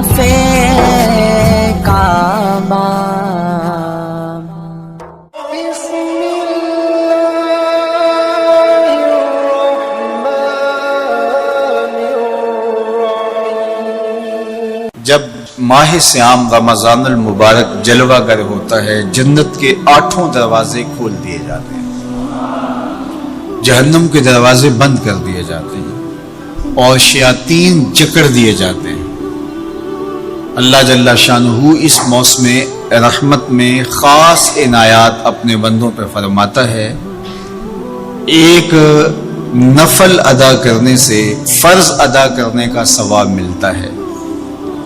لطافے کامام جب ماہ صیام رمضان المبارک جلوہ گر ہوتا ہے، جنت کے 8 دروازے کھول دیے جاتے ہیں، جہنم کے دروازے بند کر دیے جاتے ہیں اور شیاطین جکڑ دیے جاتے ہیں۔ اللہ جل شانہ اس موسم رحمت میں خاص عنایات اپنے بندوں پر فرماتا ہے۔ ایک نفل ادا کرنے سے فرض ادا کرنے کا ثواب ملتا ہے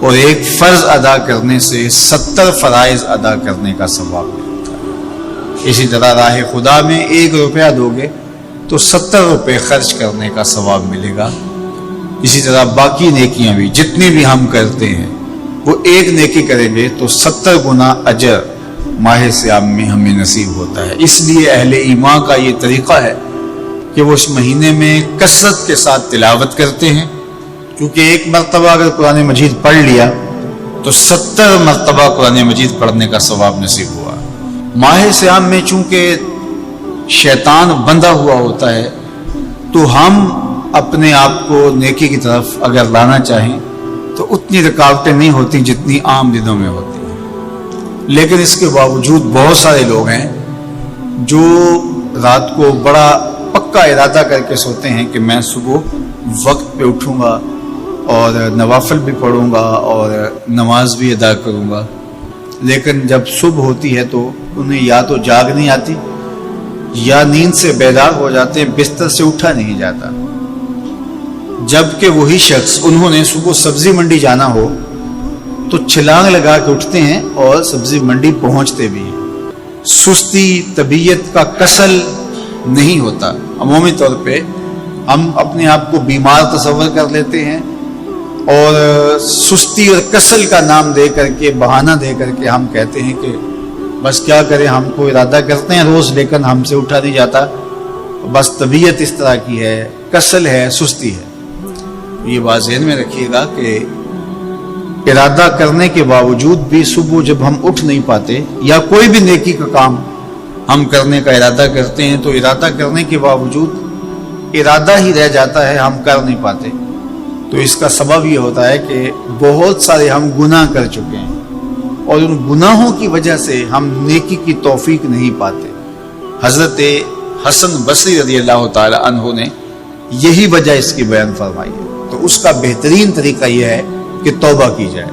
اور ایک فرض ادا کرنے سے 70 فرائض ادا کرنے کا ثواب ملتا ہے۔ اسی طرح راہ خدا میں 1 روپیہ دو گے تو 70 روپے خرچ کرنے کا ثواب ملے گا۔ اسی طرح باقی نیکیاں بھی جتنی بھی ہم کرتے ہیں، وہ ایک نیکی کریں گے تو 70 گنا اجر ماہ صیام میں ہمیں نصیب ہوتا ہے۔ اس لیے اہل ایمان کا یہ طریقہ ہے کہ وہ اس مہینے میں کثرت کے ساتھ تلاوت کرتے ہیں، کیونکہ ایک مرتبہ اگر قرآن مجید پڑھ لیا تو 70 مرتبہ قرآن مجید پڑھنے کا ثواب نصیب ہوا۔ ماہ صیام میں چونکہ شیطان بندھا ہوا ہوتا ہے، تو ہم اپنے آپ کو نیکی کی طرف اگر لانا چاہیں تو اتنی رکاوٹیں نہیں ہوتی جتنی عام دنوں میں ہوتی ہیں۔ لیکن اس کے باوجود بہت سارے لوگ ہیں جو رات کو بڑا پکا ارادہ کر کے سوتے ہیں کہ میں صبح وقت پہ اٹھوں گا اور نوافل بھی پڑھوں گا اور نماز بھی ادا کروں گا، لیکن جب صبح ہوتی ہے تو انہیں یا تو جاگ نہیں آتی یا نیند سے بیدار ہو جاتے ہیں، بستر سے اٹھا نہیں جاتا۔ جبکہ وہی شخص انہوں نے صبح سبزی منڈی جانا ہو تو چھلانگ لگا کے اٹھتے ہیں اور سبزی منڈی پہنچتے بھی ہیں۔ سستی طبیعت کا کسل نہیں ہوتا۔ عمومی طور پہ ہم اپنے آپ کو بیمار تصور کر لیتے ہیں اور سستی اور کسل کا نام دے کر کے، بہانہ دے کر کے ہم کہتے ہیں کہ بس کیا کریں، ہم کو ارادہ کرتے ہیں روز لیکن ہم سے اٹھا نہیں جاتا، بس طبیعت اس طرح کی ہے، کسل ہے، سستی ہے۔ یہ بات ذہن میں رکھیے گا کہ ارادہ کرنے کے باوجود بھی صبح جب ہم اٹھ نہیں پاتے یا کوئی بھی نیکی کا کام ہم کرنے کا ارادہ کرتے ہیں تو ارادہ کرنے کے باوجود ارادہ ہی رہ جاتا ہے، ہم کر نہیں پاتے، تو اس کا سبب یہ ہوتا ہے کہ بہت سارے ہم گناہ کر چکے ہیں اور ان گناہوں کی وجہ سے ہم نیکی کی توفیق نہیں پاتے۔ حضرت حسن بصری رضی اللہ تعالی عنہ نے یہی وجہ اس کی بیان فرمائی ہے۔ تو اس کا بہترین طریقہ یہ ہے کہ توبہ کی جائے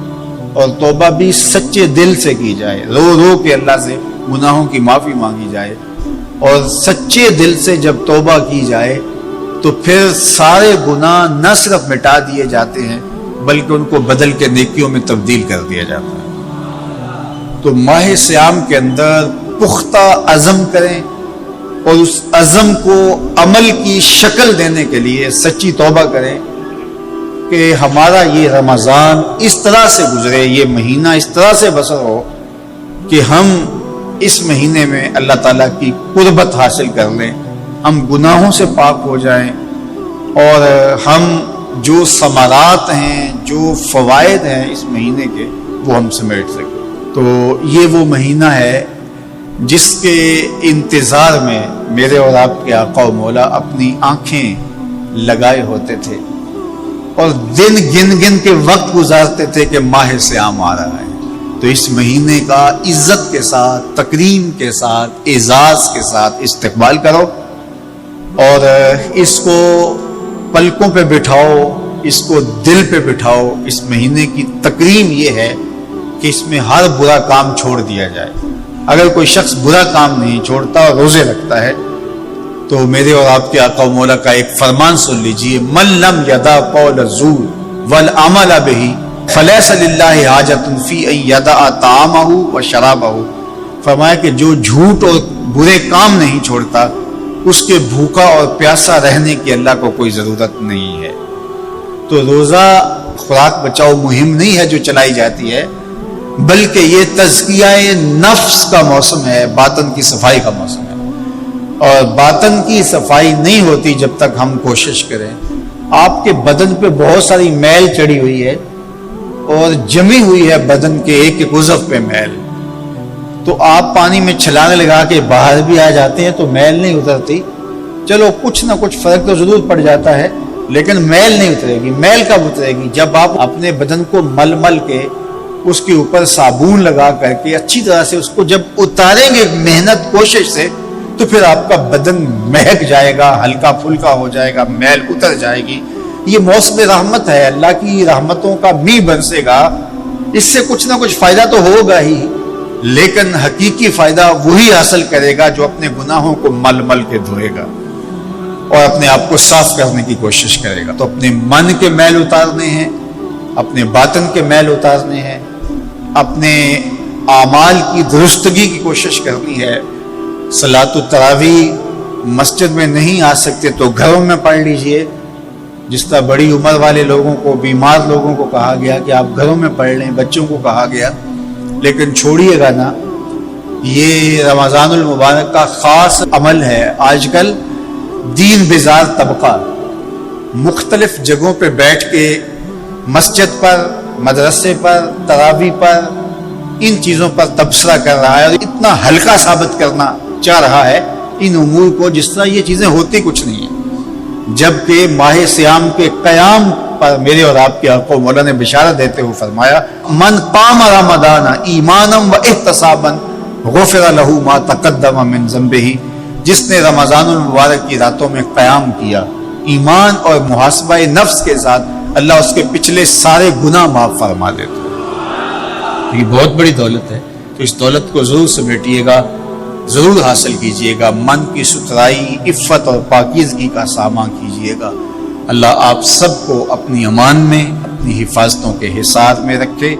اور توبہ بھی سچے دل سے کی جائے، رو رو کے اللہ سے گناہوں کی معافی مانگی جائے، اور سچے دل سے جب توبہ کی جائے تو پھر سارے گناہ نہ صرف مٹا دیے جاتے ہیں بلکہ ان کو بدل کے نیکیوں میں تبدیل کر دیا جاتا ہے۔ تو ماہ صیام کے اندر پختہ عزم کریں اور اس عزم کو عمل کی شکل دینے کے لیے سچی توبہ کریں کہ ہمارا یہ رمضان اس طرح سے گزرے، یہ مہینہ اس طرح سے بسر ہو کہ ہم اس مہینے میں اللہ تعالیٰ کی قربت حاصل کر لیں، ہم گناہوں سے پاک ہو جائیں اور ہم جو ثمرات ہیں، جو فوائد ہیں اس مہینے کے، وہ ہم سمیٹ سکیں۔ تو یہ وہ مہینہ ہے جس کے انتظار میں میرے اور آپ کے آقا و مولا اپنی آنکھیں لگائے ہوتے تھے اور دن گن گن کے وقت گزارتے تھے کہ ماہ صیام آ رہا ہے۔ تو اس مہینے کا عزت کے ساتھ، تکریم کے ساتھ، اعزاز کے ساتھ استقبال کرو اور اس کو پلکوں پہ بٹھاؤ، اس کو دل پہ بٹھاؤ۔ اس مہینے کی تکریم یہ ہے کہ اس میں ہر برا کام چھوڑ دیا جائے۔ اگر کوئی شخص برا کام نہیں چھوڑتا اور روزے رکھتا ہے تو میرے اور آپ کے آقا و مولا کا ایک فرمان سن لیجئے، من لم یدع قول الزور والعمل به فلیس للہ حاجۃ فی ان یدع طعامہ وشرابہ۔ فرمایا کہ جو جھوٹ اور برے کام نہیں چھوڑتا اس کے بھوکا اور پیاسا رہنے کی اللہ کو کوئی ضرورت نہیں ہے۔ تو روزہ خوراک بچاؤ مہم نہیں ہے جو چلائی جاتی ہے، بلکہ یہ تزکیہ نفس کا موسم ہے، باطن کی صفائی کا موسم ہے، اور باطن کی صفائی نہیں ہوتی جب تک ہم کوشش کریں۔ آپ کے بدن پہ بہت ساری میل چڑھی ہوئی ہے اور جمی ہوئی ہے بدن کے ایک ایک عضو پہ میل، تو آپ پانی میں چھلانگ لگا کے باہر بھی آ جاتے ہیں تو میل نہیں اترتی، چلو کچھ نہ کچھ فرق تو ضرور پڑ جاتا ہے، لیکن میل نہیں اترے گی۔ میل کب اترے گی؟ جب آپ اپنے بدن کو مل مل کے اس کے اوپر صابون لگا کر کے اچھی طرح سے اس کو جب اتاریں گے محنت کوشش سے، تو پھر آپ کا بدن مہک جائے گا، ہلکا پھلکا ہو جائے گا، میل اتر جائے گی۔ یہ موسم رحمت ہے، اللہ کی رحمتوں کا می برسے گا، اس سے کچھ نہ کچھ فائدہ تو ہوگا ہی، لیکن حقیقی فائدہ وہی حاصل کرے گا جو اپنے گناہوں کو مل مل کے دھوئے گا اور اپنے آپ کو صاف کرنے کی کوشش کرے گا۔ تو اپنے من کے میل اتارنے ہیں، اپنے باطن کے میل اتارنے ہیں، اپنے اعمال کی درستگی کی کوشش کرنی ہے۔ صلاۃ التراویح مسجد میں نہیں آ سکتے تو گھروں میں پڑھ لیجئے، جس طرح بڑی عمر والے لوگوں کو، بیمار لوگوں کو کہا گیا کہ آپ گھروں میں پڑھ لیں، بچوں کو کہا گیا، لیکن چھوڑیے گا نا، یہ رمضان المبارک کا خاص عمل ہے۔ آج کل دین بیزار طبقہ مختلف جگہوں پہ بیٹھ کے مسجد پر، مدرسے پر، تراویح پر، ان چیزوں پر تبصرہ کر رہا ہے اور اتنا ہلکا ثابت کرنا چاہ رہا ہے ان امور کو، جس طرح یہ چیزیں ہوتی کچھ نہیں ہیں، جبکہ ماہ صیام کے قیام پر میرے اور آپ کے آقا مولا نے بشارت دیتے ہوئے فرمایا، من قام رمضان ایمانا و احتسابا غفر له ما تقدم من ذنبہ، جس نے رمضان المبارک کی راتوں میں قیام کیا ایمان اور محاسبہ نفس کے ساتھ، اللہ اس کے پچھلے سارے گناہ معاف فرما دیتا ہے۔ یہ بہت بڑی دولت ہے، تو اس دولت کو ضرور سمیٹیے گا، ضرور حاصل کیجئے گا، من کی ستھرائی، عفت اور پاکیزگی کا سامان کیجئے گا۔ اللہ آپ سب کو اپنی امان میں، اپنی حفاظتوں کے حصار میں رکھے۔